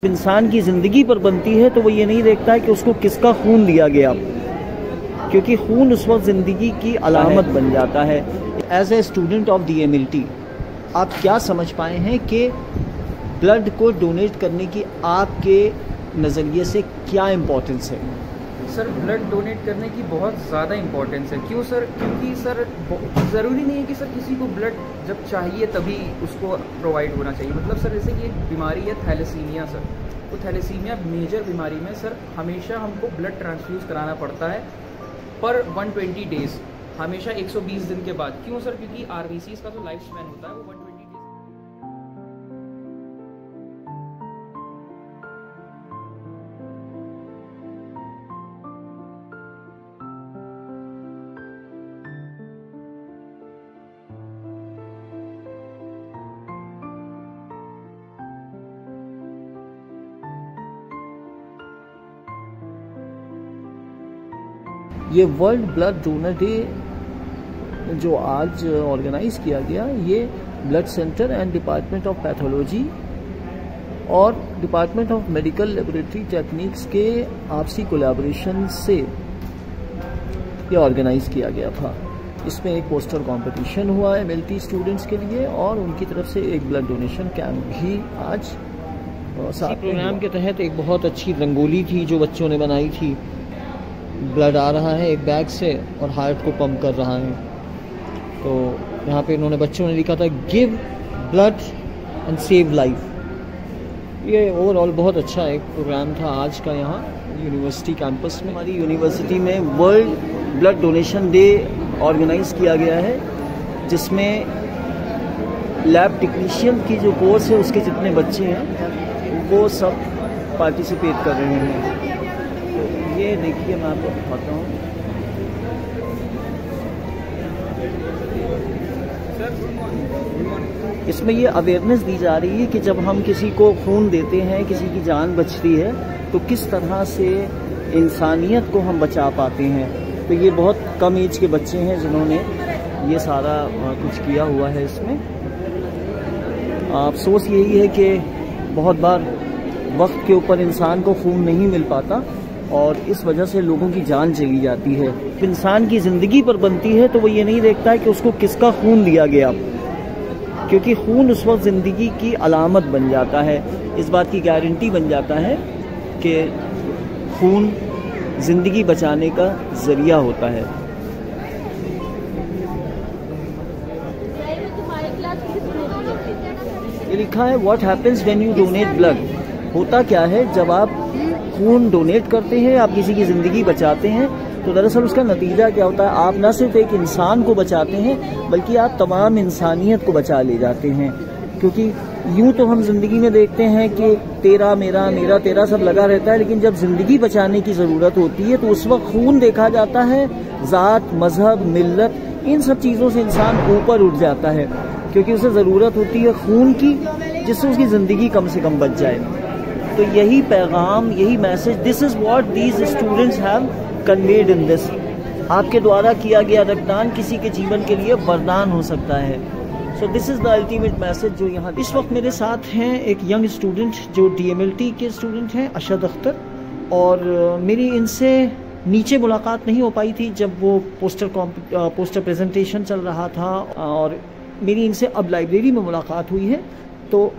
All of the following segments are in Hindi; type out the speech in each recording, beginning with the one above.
इंसान की ज़िंदगी पर बनती है तो वो ये नहीं देखता है कि उसको किसका खून दिया गया, क्योंकि खून उस वक्त ज़िंदगी की अलामत बन जाता है। As a student of DMLT आप क्या समझ पाए हैं कि ब्लड को डोनेट करने की आपके नज़रिए से क्या इम्पोर्टेंस है? सर, ब्लड डोनेट करने की बहुत ज़्यादा इम्पोर्टेंस है। क्यों सर? क्योंकि सर ज़रूरी नहीं है कि सर किसी को ब्लड जब चाहिए तभी उसको प्रोवाइड होना चाहिए। मतलब सर जैसे कि एक बीमारी है थैलेसीमिया सर, तो थैलेसीमिया मेजर बीमारी में सर हमेशा हमको ब्लड ट्रांसफ्यूज़ कराना पड़ता है पर 120 डेज़, हमेशा 120 दिन के बाद। क्यों सर? क्योंकि RBCs का जो लाइफ स्पैन होता है वो 120 डेज। ये वर्ल्ड ब्लड डोनर डे जो आज ऑर्गेनाइज़ किया गया, ये blood centre and department of pathology और department of medical laboratory techniques के आपसी कोलैबोरेशन से ये ऑर्गेनाइज़ किया गया था। इसमें एक पोस्टर कंपटीशन हुआ है MLT स्टूडेंट्स के लिए और उनकी तरफ से एक ब्लड डोनेशन कैंप भी आज प्रोग्राम के तहत एक बहुत अच्छी रंगोली थी जो बच्चों ने बनाई थी। ब्लड आ रहा है एक बैग से और हार्ट को पंप कर रहा है। तो यहाँ पे इन्होंने बच्चों ने लिखा था give blood and save life. ये ओवरऑल बहुत अच्छा एक प्रोग्राम था आज का यहाँ यूनिवर्सिटी कैंपस में। हमारी यूनिवर्सिटी में world blood donation day organise किया गया है, जिसमें लैब टेक्नीशियन की जो कोर्स है उसके जितने बच्चे हैं वो सब पार्टिसिपेट कर रहे हैं। ये देखिए मैं आपको दिखाता हूँ। इसमें ये अवेयरनेस दी जा रही है कि जब हम किसी को खून देते हैं, किसी की जान बचती है, तो किस तरह से इंसानियत को हम बचा पाते हैं। तो ये बहुत कम एज के बच्चे हैं जिन्होंने ये सारा कुछ किया हुआ है। इसमें अफसोस यही है कि बहुत बार वक्त के ऊपर इंसान को खून नहीं मिल पाता और इस वजह से लोगों की जान चली जाती है। इंसान की ज़िंदगी पर बनती है तो वो ये नहीं देखता है कि उसको किसका खून दिया गया, क्योंकि खून उस वक्त ज़िंदगी की अलामत बन जाता है। इस बात की गारंटी बन जाता है कि खून ज़िंदगी बचाने का ज़रिया होता है। ये लिखा है what happens when you donate blood. होता क्या है जब आप खून डोनेट करते हैं, आप किसी की ज़िंदगी बचाते हैं, तो दरअसल उसका नतीजा क्या होता है? आप न सिर्फ एक इंसान को बचाते हैं बल्कि आप तमाम इंसानियत को बचा ले जाते हैं। क्योंकि यूं तो हम ज़िंदगी में देखते हैं कि तेरा मेरा मेरा तेरा सब लगा रहता है, लेकिन जब ज़िंदगी बचाने की ज़रूरत होती है तो उस वक्त खून देखा जाता है। ज़ात, मजहब, मिल्लत, इन सब चीज़ों से इंसान ऊपर उठ जाता है, क्योंकि उसे ज़रूरत होती है खून की, जिससे उसकी ज़िंदगी कम से कम बच जाए। तो यही पैगाम, यही message, this is what these students have conveyed in this. आपके द्वारा किया गया रक्तदान किसी के जीवन के लिए वरदान हो सकता है। So this is the ultimate message जो यहाँ। इस वक्त मेरे साथ हैं एक यंग स्टूडेंट जो DMLT के स्टूडेंट हैं, अशद अख्तर, और मेरी इनसे नीचे मुलाकात नहीं हो पाई थी जब वो पोस्टर प्रेजेंटेशन चल रहा था, और मेरी इनसे अब लाइब्रेरी में मुलाकात हुई है। तो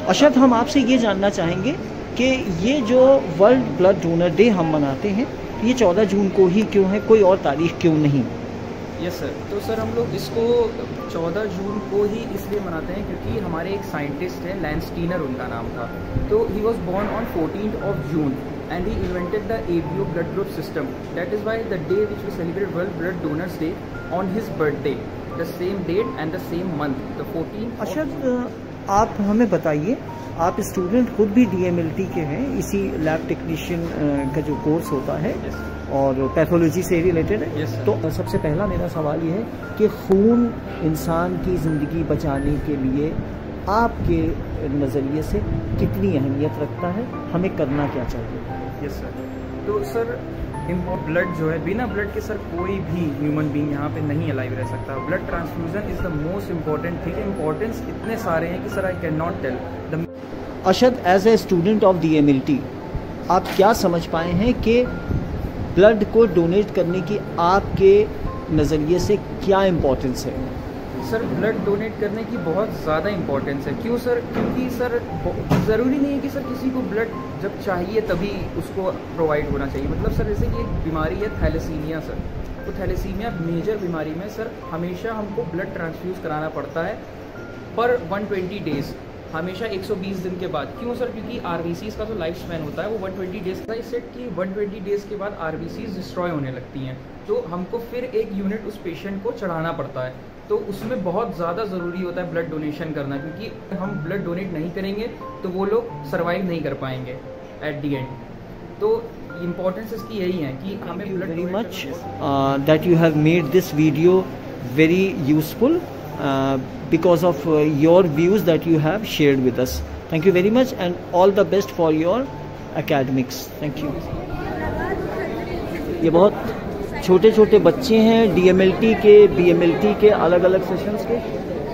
अशद, हम आपसे ये जानना चाहेंगे कि ये जो वर्ल्ड ब्लड डोनर डे हम मनाते हैं, ये 14 जून को ही क्यों है, कोई और तारीख क्यों नहीं? यस सर, तो सर हम लोग इसको 14 जून को ही इसलिए मनाते हैं क्योंकि हमारे एक साइंटिस्ट है, लैंस स्टीनर उनका नाम था। तो he was born on 14 June and he invented the ABO blood group system. That is why the day which we celebrate world blood donors day on his birthday, the same date and the same month, the 14। Ashad, आप हमें बताइए, आप स्टूडेंट खुद भी DMLT के हैं, इसी लैब टेक्नीशियन का जो कोर्स होता है और पैथोलॉजी से रिलेटेड है। तो सबसे पहला मेरा सवाल ये है कि खून इंसान की ज़िंदगी बचाने के लिए आपके नज़रिए से कितनी अहमियत रखता है, हमें करना क्या चाहिए? यस सर, तो सर ब्लड जो है, बिना ब्लड के सर कोई भी ह्यूमन बीइंग यहाँ पे नहीं अलाइव रह सकता। Blood transfusion is the most important thing. Importance इतने सारे हैं कि sir I can not tell. Ashad, as a student of DMLT, आप क्या समझ पाए हैं कि ब्लड को डोनेट करने की आपके नज़रिए से क्या इम्पोर्टेंस है? सर ब्लड डोनेट करने की बहुत ज़्यादा इम्पोर्टेंस है। क्यों सर? क्योंकि सर ज़रूरी नहीं है कि सर किसी को ब्लड जब चाहिए तभी उसको प्रोवाइड होना चाहिए। मतलब सर जैसे कि एक बीमारी है थैलेसीमिया सर, तो थैलेसीमिया मेजर बीमारी में सर हमेशा हमको ब्लड ट्रांसफ्यूज़ कराना पड़ता है पर 120 डेज़, हमेशा 120 दिन के बाद। क्यों सर? क्योंकि RBCs का जो लाइफ स्पैन होता है वो 120 डेज़ का, इस सेट की 120 डेज़ के बाद RBCs डिस्ट्रॉय होने लगती हैं, तो हमको फिर एक यूनिट उस पेशेंट को चढ़ाना पड़ता है। तो उसमें बहुत ज़्यादा ज़रूरी होता है ब्लड डोनेशन करना, क्योंकि हम ब्लड डोनेट नहीं करेंगे तो वो लोग सर्वाइव नहीं कर पाएंगे एट दी एंड। तो इम्पोर्टेंस इसकी यही है कि हमें blood very much that you have made this video very useful because of your views that you have shared with us. Thank you very much and all the best for your academics. Thank you. ये बहुत छोटे छोटे बच्चे हैं DMLT के, BMLT के, अलग अलग सेशंस के,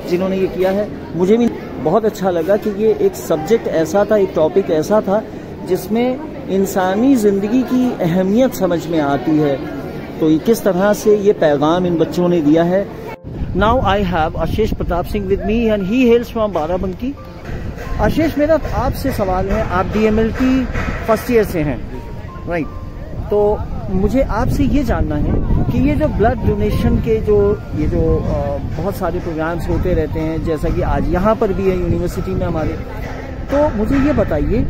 जिन्होंने ये किया है। मुझे भी बहुत अच्छा लगा कि ये एक सब्जेक्ट ऐसा था, एक टॉपिक ऐसा था जिसमें इंसानी ज़िंदगी की अहमियत समझ में आती है। तो किस तरह से ये पैगाम इन बच्चों ने दिया है। Now I have Ashish Pratap Singh with me and he hails from Barabanki. आशीष, मेरा आपसे सवाल है, आप DMLT फर्स्ट ईयर से हैं, राइट? तो मुझे आपसे ये जानना है कि ये जो ब्लड डोनेशन के जो बहुत सारे प्रोग्राम्स होते रहते हैं, जैसा कि आज यहाँ पर भी है यूनिवर्सिटी में हमारे, तो मुझे ये बताइए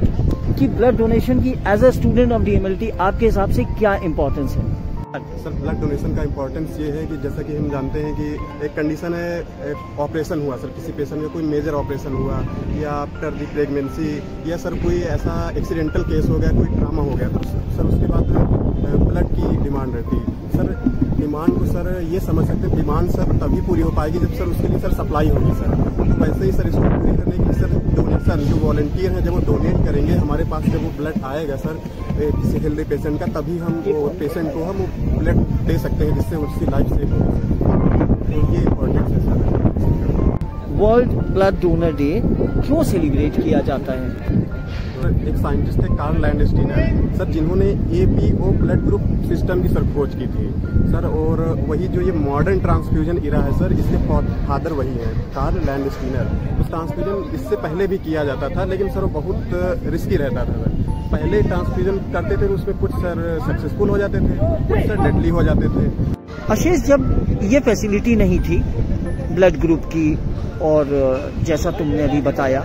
कि ब्लड डोनेशन की as a student of DMLT आपके हिसाब से क्या इम्पोर्टेंस है? सर ब्लड डोनेशन का इम्पोर्टेंस ये है कि जैसा कि हम जानते हैं कि एक कंडीशन है, ऑपरेशन हुआ सर, किसी पेशेंट का कोई मेजर ऑपरेशन हुआ या आफ्टर द प्रेगनेंसी या सर कोई ऐसा एक्सीडेंटल केस हो गया, कोई ट्रामा हो गया, तो सर उसके बाद ब्लड की डिमांड रहती है। सर डिमांड को सर ये समझ सकते हैं, डिमांड सर तभी पूरी हो पाएगी जब सर उसके लिए सर सप्लाई होगी सर। तो वैसे ही सर इसको पूरी करने के लिए सर डोनेशन, जो वॉलंटियर हैं जब वो डोनेट करेंगे हमारे पास, जब वो ब्लड आएगा सर किसी हेल्दी पेशेंट का, तभी हम वो पेशेंट को हम ब्लड दे सकते हैं जिससे उसकी लाइफ सेव हो सके। तो ये इम्पोर्टेंस है sir. World blood donor day क्यों सेलिब्रेट किया जाता है? एक साइंटिस्ट थे कार्ल लैंडस्टीनर सर, जिन्होंने ABO ब्लड ग्रुप सिस्टम की सर खोज की थी सर, और वही जो ये मॉडर्न ट्रांसफ्यूजन इरा है सर, इसके फादर वही है कार्ल लैंडस्टीनर। तो ट्रांसफ्यूजन इससे पहले भी किया जाता था, लेकिन सर वो बहुत रिस्की रहता था सर। पहले ट्रांसफ्यूजन करते थे उसमें कुछ सर सक्सेसफुल हो जाते थे, कुछ सर डेडली हो जाते थे। आशीष, जब ये फैसिलिटी नहीं थी ब्लड ग्रुप की और जैसा तुमने अभी बताया,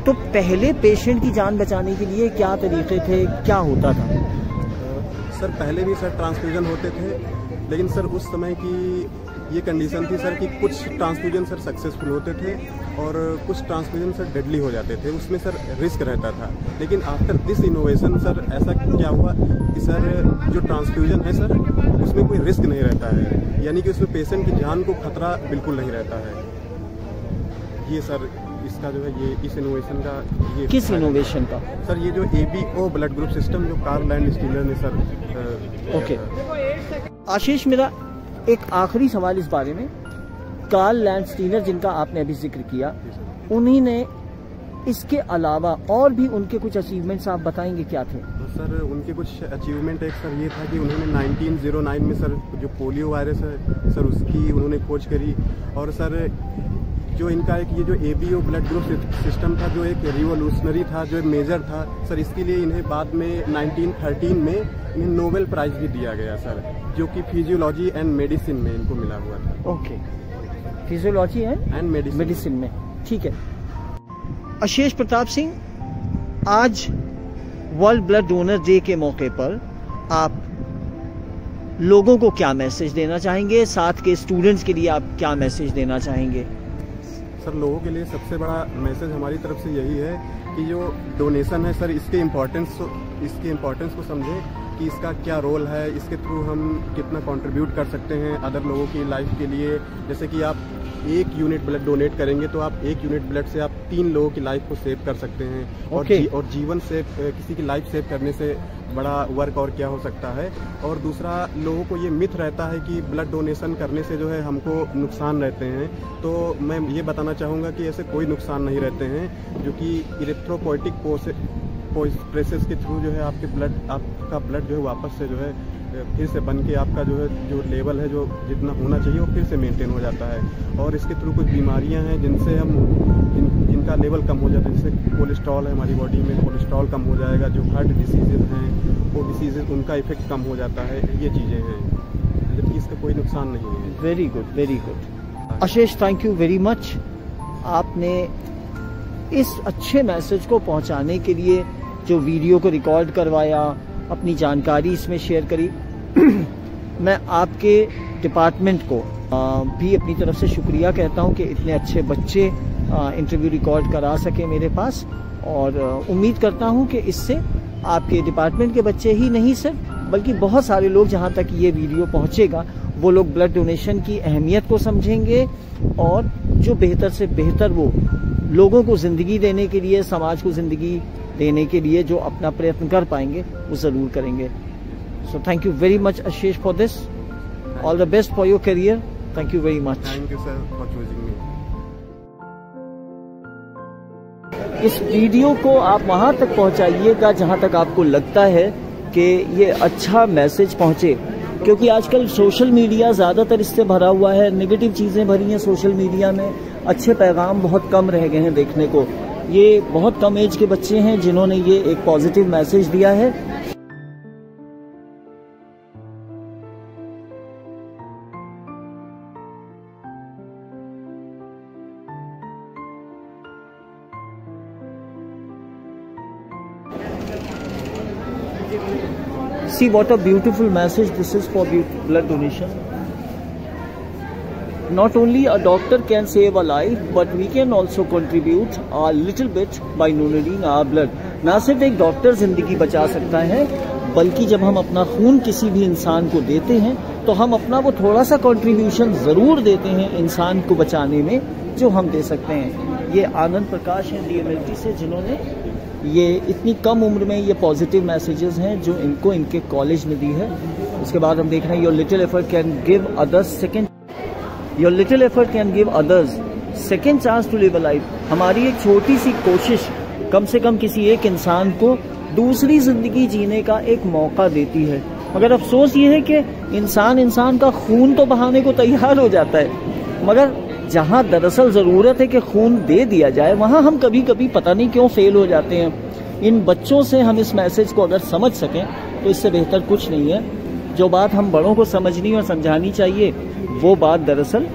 तो पहले पेशेंट की जान बचाने के लिए क्या तरीके थे, क्या होता था? सर पहले भी सर ट्रांसफ्यूजन होते थे, लेकिन सर उस समय की ये कंडीशन थी सर कि कुछ ट्रांसफ्यूजन सर सक्सेसफुल होते थे और कुछ ट्रांसफ्यूजन सर डेडली हो जाते थे, उसमें सर रिस्क रहता था। लेकिन आफ्टर दिस इनोवेशन सर ऐसा क्या हुआ कि सर जो ट्रांसफ्यूजन है सर उसमें कोई रिस्क नहीं रहता है, यानी कि उसमें पेशेंट की जान को खतरा बिल्कुल नहीं रहता है। ये सर इसका जो है ये इस इनोवेशन का ये किस इनोवेशन का? सर ये जो ABO ब्लड ग्रुप सिस्टम जो कार्ल लैंडस्टीनर ने सर ओके। आशीष, मेरा एक आखिरी सवाल इस बारे में, कार्ल लैंडस्टीनर जिनका आपने अभी जिक्र किया, उन्हीं ने इसके अलावा और भी उनके कुछ अचीवमेंट्स आप बताएंगे क्या थे? सर उनके कुछ अचीवमेंट एक सर ये था कि उन्होंने 1909 में सर जो पोलियो वायरस है सर उसकी उन्होंने खोज करी, और सर जो इनका एक ये जो ABO ब्लड ग्रुप सिस्टम था जो एक रिवोल्यूशनरी था, जो मेजर था सर, इसके लिए इन्हें बाद में 1913 में इन्हें नोबेल प्राइज भी दिया गया सर, जो कि फिजियोलॉजी एंड मेडिसिन में इनको मिला हुआ था। ओके, फिजियोलॉजी एंड मेडिसिन में, ठीक है। आशीष प्रताप सिंह, आज वर्ल्ड ब्लड डोनर डे के मौके पर आप लोगों को क्या मैसेज देना चाहेंगे? साथ के स्टूडेंट्स के लिए आप क्या मैसेज देना चाहेंगे? सर लोगों के लिए सबसे बड़ा मैसेज हमारी तरफ से यही है कि जो डोनेशन है सर इसके इम्पोर्टेंस को समझें कि इसका क्या रोल है, इसके थ्रू हम कितना कंट्रीब्यूट कर सकते हैं अदर लोगों की लाइफ के लिए। जैसे कि आप 1 यूनिट ब्लड डोनेट करेंगे तो आप 1 यूनिट ब्लड से आप 3 लोगों की लाइफ को सेव कर सकते हैं। और जीवन से किसी की लाइफ सेव करने से बड़ा वर्क और क्या हो सकता है। और दूसरा, लोगों को ये मिथ रहता है कि ब्लड डोनेशन करने से जो है हमको नुकसान रहते हैं, तो मैं ये बताना चाहूँगा कि ऐसे कोई नुकसान नहीं रहते हैं, जो कि इरिथ्रोपोइटिक प्रोसेस के थ्रू जो है आपका ब्लड जो है वापस से जो है फिर से बन के आपका जो है जो लेवल है जो जितना होना चाहिए वो फिर से मेंटेन हो जाता है। और इसके थ्रू कुछ बीमारियां हैं जिनसे जिनका लेवल कम हो जाता है, जैसे कोलेस्ट्रॉल है हमारी बॉडी में, कोलेस्ट्रॉल कम हो जाएगा, जो हार्ट डिसीजेज हैं वो डिसीजेज उनका इफेक्ट कम हो जाता है, ये चीज़ें हैं, जबकि इसका कोई नुकसान नहीं है। Very good, very good. Ashish, thank you very much. आपने इस अच्छे मैसेज को पहुंचाने के लिए जो वीडियो को रिकॉर्ड करवाया, अपनी जानकारी इसमें शेयर करी, मैं आपके डिपार्टमेंट को भी अपनी तरफ से शुक्रिया कहता हूं कि इतने अच्छे बच्चे इंटरव्यू रिकॉर्ड करा सके मेरे पास। और उम्मीद करता हूं कि इससे आपके डिपार्टमेंट के बच्चे ही नहीं सिर्फ, बल्कि बहुत सारे लोग जहां तक ये वीडियो पहुंचेगा वो लोग ब्लड डोनेशन की अहमियत को समझेंगे और जो बेहतर से बेहतर वो लोगों को ज़िंदगी देने के लिए, समाज को ज़िंदगी देने के लिए जो अपना प्रयत्न कर पाएंगे वो ज़रूर करेंगे। So thank you very much Ashish for this. All the best for your career. Thank you very much. Thank you sir for choosing मी। इस वीडियो को आप वहां तक पहुंचाइएगा जहां तक आपको लगता है कि ये अच्छा मैसेज पहुंचे, क्योंकि आजकल सोशल मीडिया ज़्यादातर इससे भरा हुआ है, नेगेटिव चीज़ें भरी हैं सोशल मीडिया में, अच्छे पैगाम बहुत कम रह गए हैं देखने को। ये बहुत कम एज के बच्चे हैं जिन्होंने ये एक पॉजिटिव मैसेज दिया है। See what a beautiful message this is for blood donation. Not only a doctor can save a life, but we can also contribute a little bit by donating our blood. ना सिर्फ एक डॉक्टर जिंदगी बचा सकता है, बल्कि जब हम अपना खून किसी भी इंसान को देते हैं तो हम अपना वो थोड़ा सा कंट्रीब्यूशन जरूर देते हैं इंसान को बचाने में, जो हम दे सकते हैं। ये आनंद प्रकाश हैं DMLT से, जिन्होंने ये इतनी कम उम्र में ये पॉजिटिव मैसेजेस हैं जो इनको इनके कॉलेज ने दी है। उसके बाद हम देख रहे हैं your little effort can give others second chance to live a life. हमारी एक छोटी सी कोशिश कम से कम किसी एक इंसान को दूसरी जिंदगी जीने का एक मौका देती है। मगर अफसोस ये है कि इंसान का खून तो बहाने को तैयार हो जाता है, मगर जहां दरअसल जरूरत है कि खून दे दिया जाए वहां हम कभी कभी पता नहीं क्यों फेल हो जाते हैं। इन बच्चों से हम इस मैसेज को अगर समझ सकें तो इससे बेहतर कुछ नहीं है। जो बात हम बड़ों को समझनी और समझानी चाहिए वो बात दरअसल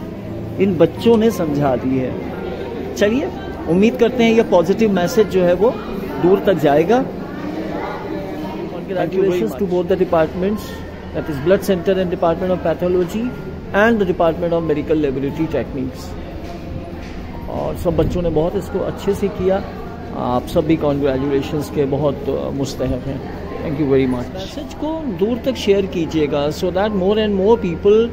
इन बच्चों ने समझा दी है। चलिए, उम्मीद करते हैं ये पॉजिटिव मैसेज जो है वो दूर तक जाएगा। Congratulations to both the departments, that is Blood Center and Department of Pathology and the Department of Medical Laboratory Techniques। और सब बच्चों ने बहुत इसको अच्छे से किया। आप सब भी कॉन्ग्रेचुलेशंस के बहुत मुस्तहक हैं। Thank you very much. Message को दूर तक शेयर कीजिएगा so that more and more people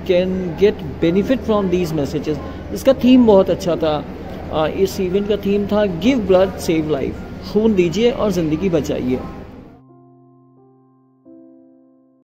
can get benefit from these messages. इसका थीम बहुत अच्छा था। इस इवेंट का थीम था गिव ब्लड सेव लाइफ, खून दीजिए और ज़िंदगी बचाइए।